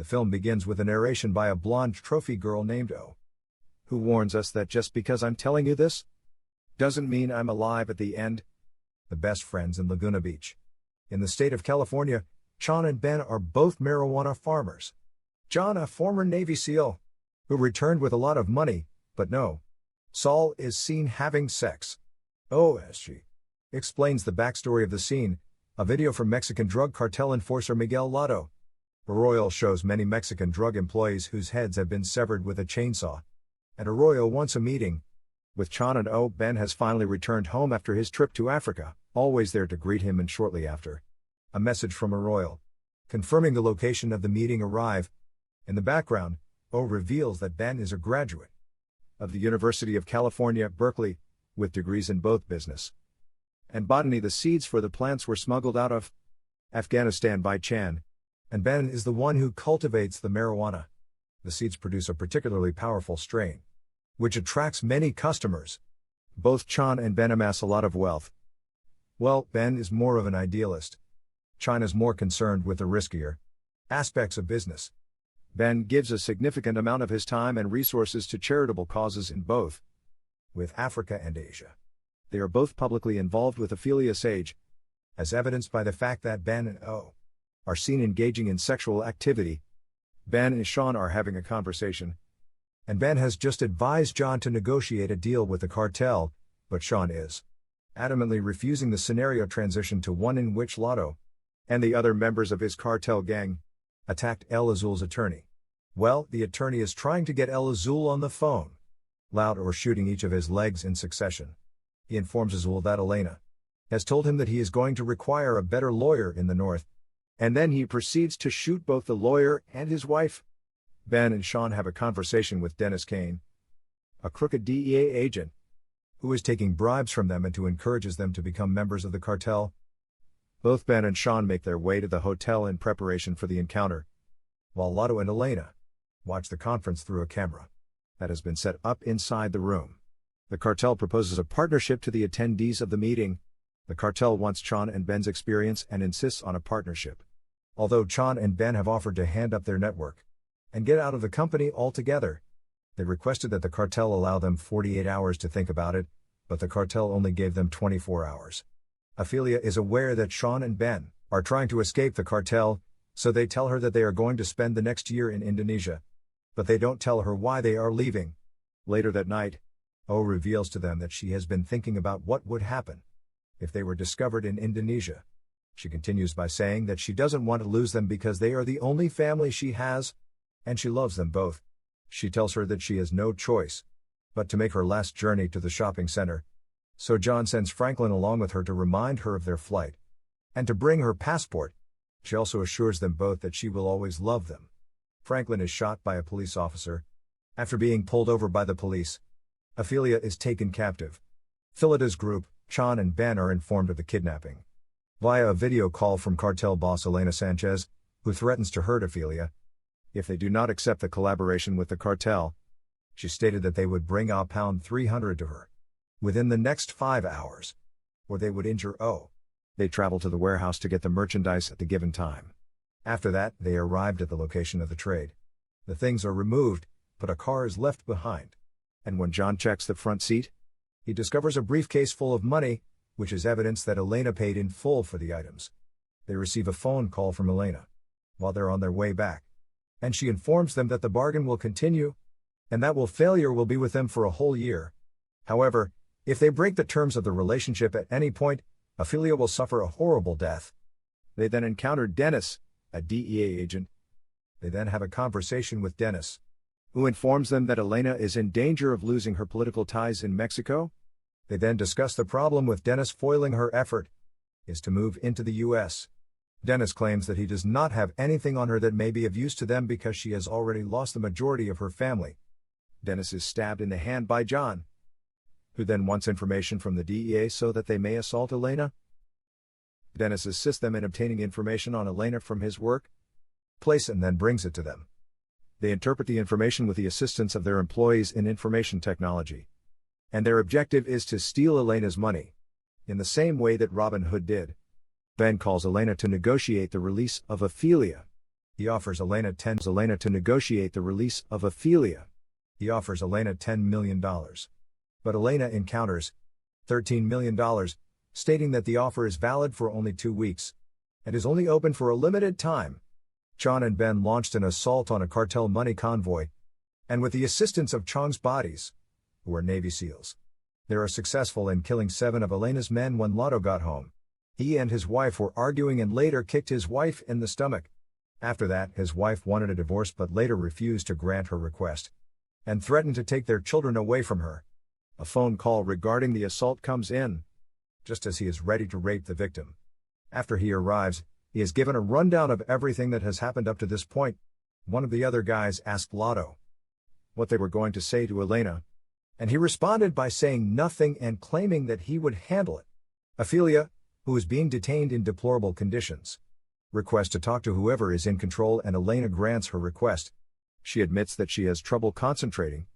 The film begins with a narration by a blonde trophy girl named O, who warns us that just because I'm telling you this, doesn't mean I'm alive at the end. The best friends in Laguna Beach. In the state of California, Chon and Ben are both marijuana farmers. John, a former Navy SEAL, who returned with a lot of money, but no. Saul is seen having sex. OSG. Explains the backstory of the scene, a video from Mexican drug cartel enforcer Miguel Lado. Arroyo shows many Mexican drug employees whose heads have been severed with a chainsaw. And Arroyo wants a meeting with Chon and O. Ben has finally returned home after his trip to Africa, always there to greet him, and shortly after, a message from Arroyo confirming the location of the meeting arrive. In the background, O reveals that Ben is a graduate of the University of California, Berkeley, with degrees in both business and botany. The seeds for the plants were smuggled out of Afghanistan by Chon, and Ben is the one who cultivates the marijuana. The seeds produce a particularly powerful strain, which attracts many customers. Both Chon and Ben amass a lot of wealth. Well, Ben is more of an idealist. Chon is more concerned with the riskier aspects of business. Ben gives a significant amount of his time and resources to charitable causes in both with Africa and Asia. They are both publicly involved with Ophelia Sage, as evidenced by the fact that Ben and O are seen engaging in sexual activity. Ben and Chon are having a conversation, and Ben has just advised John to negotiate a deal with the cartel, but Chon is adamantly refusing the scenario transition to one in which Lado and the other members of his cartel gang attacked El Azul's attorney. Well, the attorney is trying to get El Azul on the phone, loud or shooting each of his legs in succession. He informs Azul that Elena has told him that he is going to require a better lawyer in the north, and then he proceeds to shoot both the lawyer and his wife. Ben and Chon have a conversation with Dennis Kane, a crooked DEA agent, who is taking bribes from them and who encourages them to become members of the cartel. Both Ben and Chon make their way to the hotel in preparation for the encounter, while Lado and Elena watch the conference through a camera that has been set up inside the room. The cartel proposes a partnership to the attendees of the meeting. The cartel wants Chon and Ben's experience and insists on a partnership. Although Chon and Ben have offered to hand up their network and get out of the company altogether, they requested that the cartel allow them 48 hours to think about it, but the cartel only gave them 24 hours. Ophelia is aware that Chon and Ben are trying to escape the cartel, so they tell her that they are going to spend the next year in Indonesia, but they don't tell her why they are leaving. Later that night, O reveals to them that she has been thinking about what would happen if they were discovered in Indonesia. She continues by saying that she doesn't want to lose them because they are the only family she has, and she loves them both. She tells her that she has no choice but to make her last journey to the shopping center, so John sends Franklin along with her to remind her of their flight and to bring her passport. She also assures them both that she will always love them. Franklin is shot by a police officer. After being pulled over by the police, Ophelia is taken captive. Phileda's group, Chon and Ben, are informed of the kidnapping via a video call from cartel boss Elena Sanchez, who threatens to hurt Ophelia if they do not accept the collaboration with the cartel. She stated that they would bring a pound 300 to her within the next 5 hours, or they would injure O. They travel to the warehouse to get the merchandise at the given time. After that, they arrived at the location of the trade. The things are removed, but a car is left behind. And when John checks the front seat, he discovers a briefcase full of money, which is evidence that Elena paid in full for the items. They receive a phone call from Elena while they're on their way back, and she informs them that the bargain will continue, and that failure will be with them for a whole year. However, if they break the terms of the relationship at any point, Ophelia will suffer a horrible death. They then encounter Dennis, a DEA agent. They then have a conversation with Dennis, who informs them that Elena is in danger of losing her political ties in Mexico. They then discuss the problem with Dennis foiling her effort is to move into the U.S. Dennis claims that he does not have anything on her that may be of use to them because she has already lost the majority of her family. Dennis is stabbed in the hand by John, who then wants information from the DEA so that they may assault Elena. Dennis assists them in obtaining information on Elena from his work place and then brings it to them. They interpret the information with the assistance of their employees in information technology, and their objective is to steal Elena's money, in the same way that Robin Hood did. Ben calls Elena to negotiate the release of Ophelia. He offers Elena to negotiate the release of Ophelia. He offers Elena $10 million. But Elena encounters $13 million, stating that the offer is valid for only 2 weeks and is only open for a limited time. Chon and Ben launched an assault on a cartel money convoy, and with the assistance of Chon's bodies, who are Navy SEALs, they are successful in killing 7 of Elena's men when Lado got home. He and his wife were arguing and later kicked his wife in the stomach. After that, his wife wanted a divorce but later refused to grant her request and threatened to take their children away from her. A phone call regarding the assault comes in, just as he is ready to rape the victim. After he arrives, he is given a rundown of everything that has happened up to this point. One of the other guys asked Lado what they were going to say to Elena, and he responded by saying nothing and claiming that he would handle it. Ophelia, who is being detained in deplorable conditions, requests to talk to whoever is in control, and Elena grants her request. She admits that she has trouble concentrating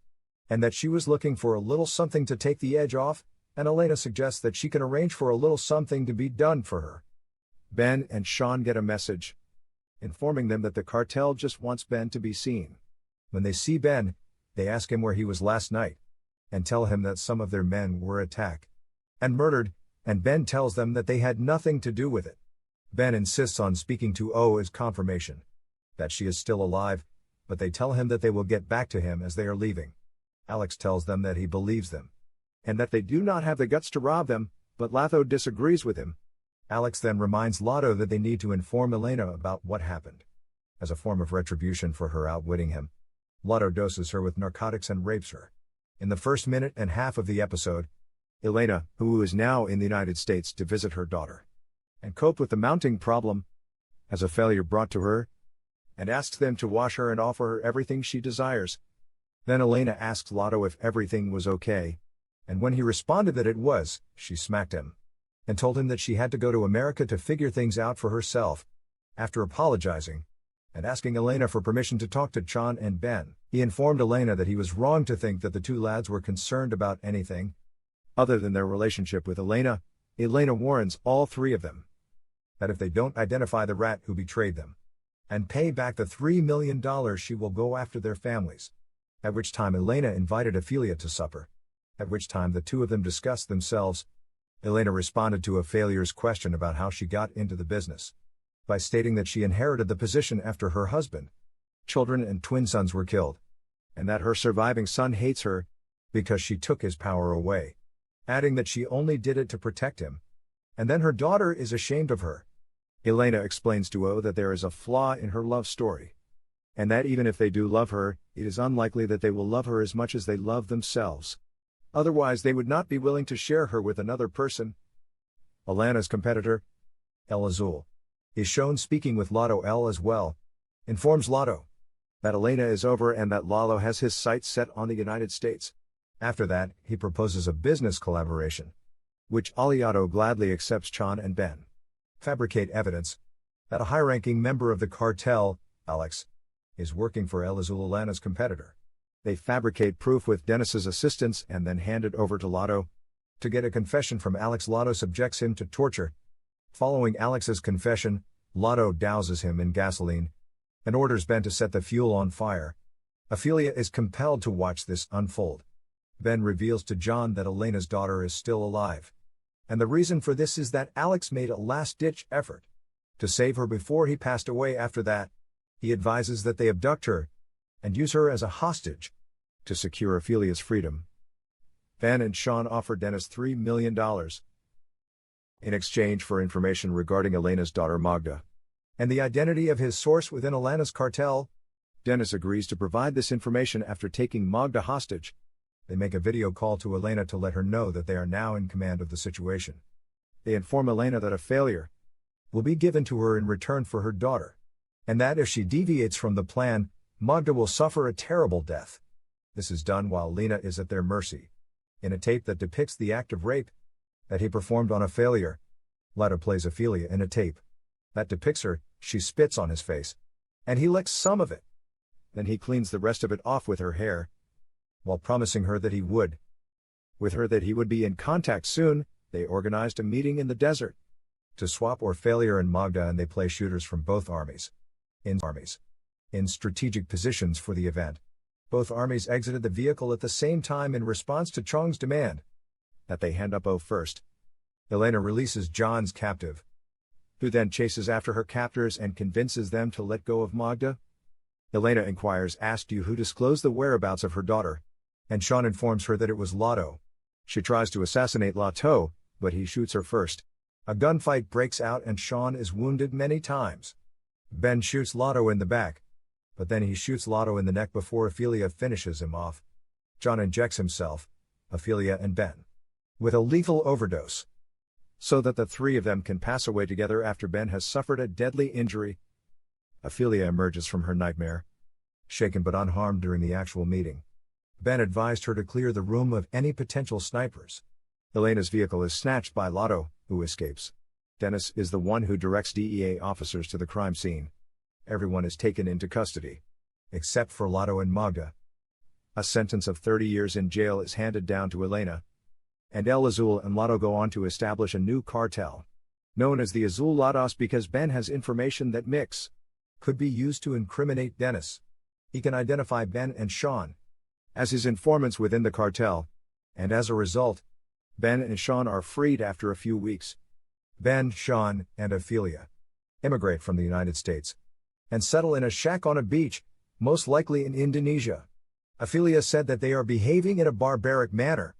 and that she was looking for a little something to take the edge off, and Elena suggests that she can arrange for a little something to be done for her. Ben and Chon get a message informing them that the cartel just wants Ben to be seen. When they see Ben, they ask him where he was last night and tell him that some of their men were attacked and murdered, and Ben tells them that they had nothing to do with it. Ben insists on speaking to O as confirmation that she is still alive, but they tell him that they will get back to him as they are leaving. Alex tells them that he believes them and that they do not have the guts to rob them, but Lado disagrees with him. Alex then reminds Lado that they need to inform Elena about what happened. As a form of retribution for her outwitting him, Lado doses her with narcotics and rapes her. In the first minute and half of the episode, Elena, who is now in the United States to visit her daughter and cope with the mounting problem, has a failure brought to her and asks them to wash her and offer her everything she desires. Then Elena asks Lado if everything was okay, and when he responded that it was, she smacked him and told him that she had to go to America to figure things out for herself. After apologizing and asking Elena for permission to talk to Chon and Ben, he informed Elena that he was wrong to think that the 2 lads were concerned about anything other than their relationship with Elena. Elena warns all 3 of them that if they don't identify the rat who betrayed them and pay back the $3 million, she will go after their families. At which time Elena invited Ophelia to supper, at which time the 2 of them discussed themselves. Elena responded to Ophelia's question about how she got into the business by stating that she inherited the position after her husband, children and twin sons were killed, and that her surviving son hates her because she took his power away, adding that she only did it to protect him, and then her daughter is ashamed of her. Elena explains to O that there is a flaw in her love story, and that even if they do love her, it is unlikely that they will love her as much as they love themselves. Otherwise they would not be willing to share her with another person. Elena's competitor, El Azul, is shown speaking with Lado. El as well informs Lado that Elena is over and that Lalo has his sights set on the United States. After that, he proposes a business collaboration, which Aliado gladly accepts. Chon and Ben fabricate evidence that a high-ranking member of the cartel, Alex, is working for El Azul, Elena's competitor. They fabricate proof with Dennis's assistance and then hand it over to Lado. To get a confession from Alex, Lado subjects him to torture. Following Alex's confession, Lado douses him in gasoline and orders Ben to set the fuel on fire. Ophelia is compelled to watch this unfold. Ben reveals to John that Elena's daughter is still alive, and the reason for this is that Alex made a last-ditch effort to save her before he passed away. After that, he advises that they abduct her and use her as a hostage to secure Ophelia's freedom. Ben and Chon offer Dennis $3 million in exchange for information regarding Elena's daughter Magda and the identity of his source within Elena's cartel. Dennis agrees to provide this information after taking Magda hostage. They make a video call to Elena to let her know that they are now in command of the situation. They inform Elena that a failure will be given to her in return for her daughter, and that if she deviates from the plan, Magda will suffer a terrible death. This is done while Elena is at their mercy. In a tape that depicts the act of rape that he performed on Ophelia, Lado plays Ophelia in a tape that depicts her. She spits on his face, and he licks some of it. Then he cleans the rest of it off with her hair, while promising her that he would be in contact soon. They organized a meeting in the desert to swap Ophelia and Magda, and they play shooters from both armies. in armies in strategic positions for the event. Both armies exited the vehicle at the same time in response to Chong's demand that they hand up O first. Elena releases John's captive, who then chases after her captors and convinces them to let go of Magda. Elena inquires, "Asked you who disclosed the whereabouts of her daughter?" And Chon informs her that it was Lado. She tries to assassinate Lado, but he shoots her first. A gunfight breaks out and Chon is wounded many times. Ben shoots Lado in the back, but then he shoots Lado in the neck before Ophelia finishes him off. Chon injects himself, Ophelia and Ben, with a lethal overdose, so that the three of them can pass away together after Ben has suffered a deadly injury. Ophelia emerges from her nightmare, shaken but unharmed during the actual meeting. Ben advised her to clear the room of any potential snipers. Elena's vehicle is snatched by Lado, who escapes. Dennis is the one who directs DEA officers to the crime scene. Everyone is taken into custody, except for Lado and Magda. A sentence of 30 years in jail is handed down to Elena, and El Azul and Lado go on to establish a new cartel, known as the Azul Lados, because Ben has information that could be used to incriminate Dennis. He can identify Ben and Chon as his informants within the cartel, and as a result, Ben and Chon are freed after a few weeks. Ben, Chon, and Ophelia immigrate from the United States and settle in a shack on a beach, most likely in Indonesia. Ophelia said that they are behaving in a barbaric manner,